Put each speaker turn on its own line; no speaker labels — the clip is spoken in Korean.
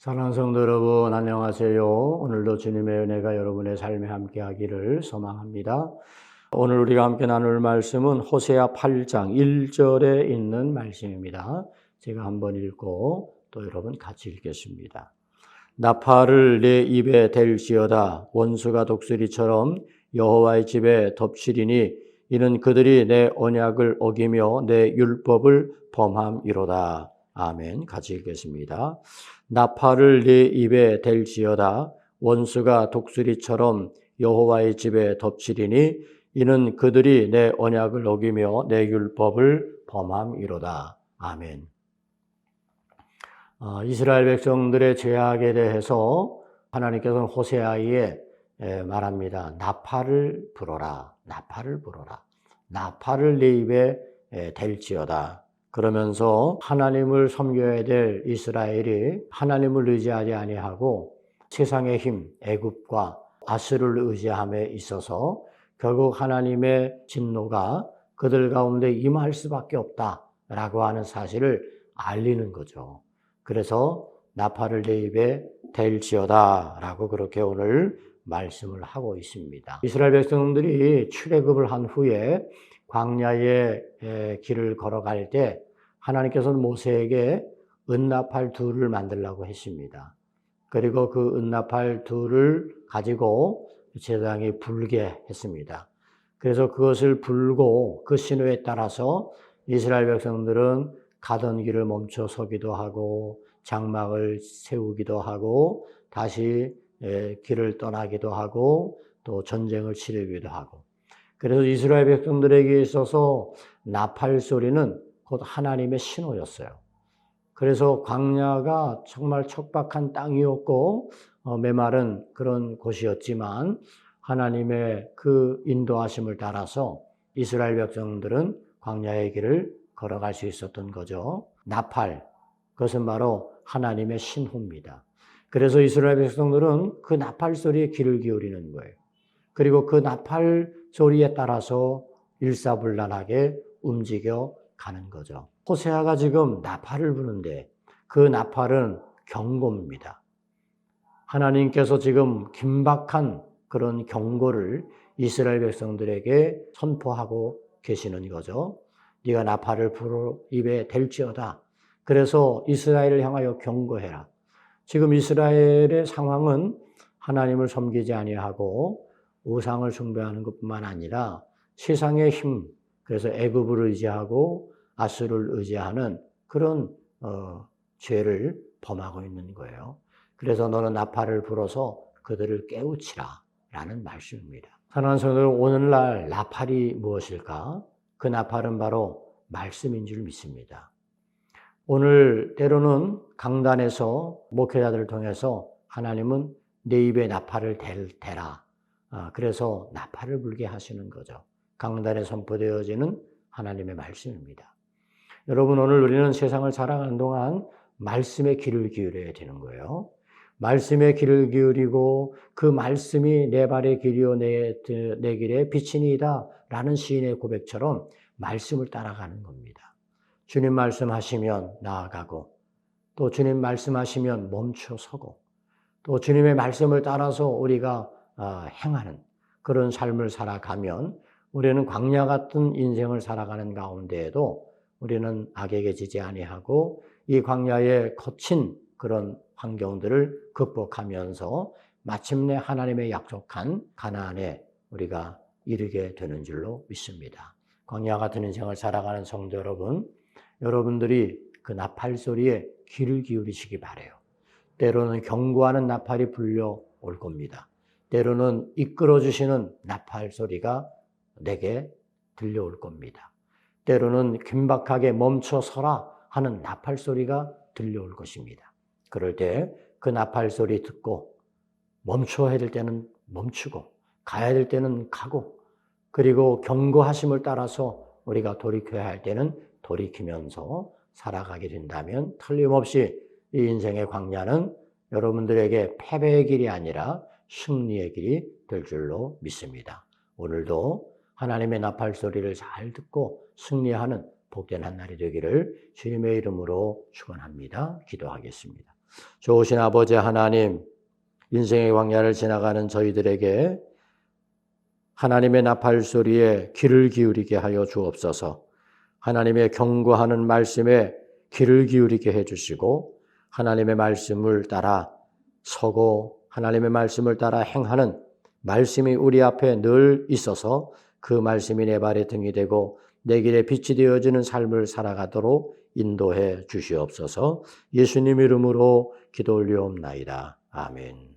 사랑하는 성도 여러분, 안녕하세요. 오늘도 주님의 은혜가 여러분의 삶에 함께하기를 소망합니다. 오늘 우리가 함께 나눌 말씀은 호세아 8장 1절에 있는 말씀입니다. 제가 한번 읽고 또 여러분 같이 읽겠습니다. 나팔을 내 입에 댈지어다. 원수가 독수리처럼 여호와의 집에 덮치리니 이는 그들이 내 언약을 어기며 내 율법을 범함이로다. 아멘. 같이 읽겠습니다. 나팔을 네 입에 댈지어다. 원수가 독수리처럼 여호와의 집에 덮치리니 이는 그들이 내 언약을 어기며 내 율법을 범함이로다. 아멘. 이스라엘 백성들의 죄악에 대해서 하나님께서는 호세아에 말합니다. 나팔을 불어라. 나팔을 불어라. 나팔을 네 입에 댈지어다. 그러면서 하나님을 섬겨야 될 이스라엘이 하나님을 의지하지 아니하고 세상의 힘, 애굽과 아수르를 의지함에 있어서 결국 하나님의 진노가 그들 가운데 임할 수밖에 없다라고 하는 사실을 알리는 거죠. 그래서 나팔을 내 입에 댈지어다라고 그렇게 오늘 말씀을 하고 있습니다. 이스라엘 백성들이 출애굽을 한 후에 광야의 길을 걸어갈 때 하나님께서는 모세에게 은나팔 둘을 만들라고 했습니다. 그리고 그 은나팔 둘을 가지고 제사장이 불게 했습니다. 그래서 그것을 불고 그 신호에 따라서 이스라엘 백성들은 가던 길을 멈춰 서기도 하고 장막을 세우기도 하고 다시 길을 떠나기도 하고 또 전쟁을 치르기도 하고, 그래서 이스라엘 백성들에게 있어서 나팔 소리는 곧 하나님의 신호였어요. 그래서 광야가 정말 척박한 땅이었고 메마른 그런 곳이었지만 하나님의 그 인도하심을 따라서 이스라엘 백성들은 광야의 길을 걸어갈 수 있었던 거죠. 나팔, 그것은 바로 하나님의 신호입니다. 그래서 이스라엘 백성들은 그 나팔 소리에 귀를 기울이는 거예요. 그리고 그 나팔 소리에 따라서 일사불란하게 움직여 가는 거죠. 호세아가 지금 나팔을 부는데 그 나팔은 경고입니다. 하나님께서 지금 긴박한 그런 경고를 이스라엘 백성들에게 선포하고 계시는 거죠. 네가 나팔을 불어 입에 댈지어다. 그래서 이스라엘을 향하여 경고해라. 지금 이스라엘의 상황은 하나님을 섬기지 아니하고 우상을 숭배하는 것뿐만 아니라 세상의 힘, 그래서 애굽을 의지하고 아수르를 의지하는 그런 죄를 범하고 있는 거예요. 그래서 너는 나팔을 불어서 그들을 깨우치라 라는 말씀입니다. 사랑하는 성도 여러분, 오늘날 나팔이 무엇일까? 그 나팔은 바로 말씀인 줄 믿습니다. 오늘 때로는 강단에서 목회자들을 통해서 하나님은 내 입에 나팔을 대라. 그래서 나팔을 불게 하시는 거죠. 강단에 선포되어지는 하나님의 말씀입니다. 여러분, 오늘 우리는 세상을 살아가는 동안 말씀에 귀를 기울여야 되는 거예요. 말씀에 귀를 기울이고 그 말씀이 내 발의 길이요 내 길의 빛이니이다 라는 시인의 고백처럼 말씀을 따라가는 겁니다. 주님 말씀하시면 나아가고 또 주님 말씀하시면 멈춰 서고 또 주님의 말씀을 따라서 우리가 행하는 그런 삶을 살아가면 우리는 광야 같은 인생을 살아가는 가운데에도 우리는 악에게 지지 아니하고 이 광야의 거친 그런 환경들을 극복하면서 마침내 하나님의 약속한 가나안에 우리가 이르게 되는 줄로 믿습니다. 광야 같은 인생을 살아가는 성도 여러분, 여러분들이 그 나팔 소리에 귀를 기울이시기 바라요. 때로는 경고하는 나팔이 불려올 겁니다. 때로는 이끌어주시는 나팔 소리가 내게 들려올 겁니다. 때로는 긴박하게 멈춰서라 하는 나팔 소리가 들려올 것입니다. 그럴 때 그 나팔 소리 듣고 멈춰야 될 때는 멈추고 가야 될 때는 가고 그리고 경고하심을 따라서 우리가 돌이켜야 할 때는 돌이키면서 살아가게 된다면 틀림없이 이 인생의 광야는 여러분들에게 패배의 길이 아니라 승리의 길이 될 줄로 믿습니다. 오늘도 하나님의 나팔 소리를 잘 듣고 승리하는 복된 한 날이 되기를 주님의 이름으로 축원합니다. 기도하겠습니다. 좋으신 아버지 하나님, 인생의 광야를 지나가는 저희들에게 하나님의 나팔 소리에 귀를 기울이게 하여 주옵소서. 하나님의 경고하는 말씀에 귀를 기울이게 해주시고 하나님의 말씀을 따라 서고 하나님의 말씀을 따라 행하는 말씀이 우리 앞에 늘 있어서 그 말씀이 내 발의 등이 되고 내 길에 빛이 되어지는 삶을 살아가도록 인도해 주시옵소서. 예수님 이름으로 기도 올리옵나이다. 아멘.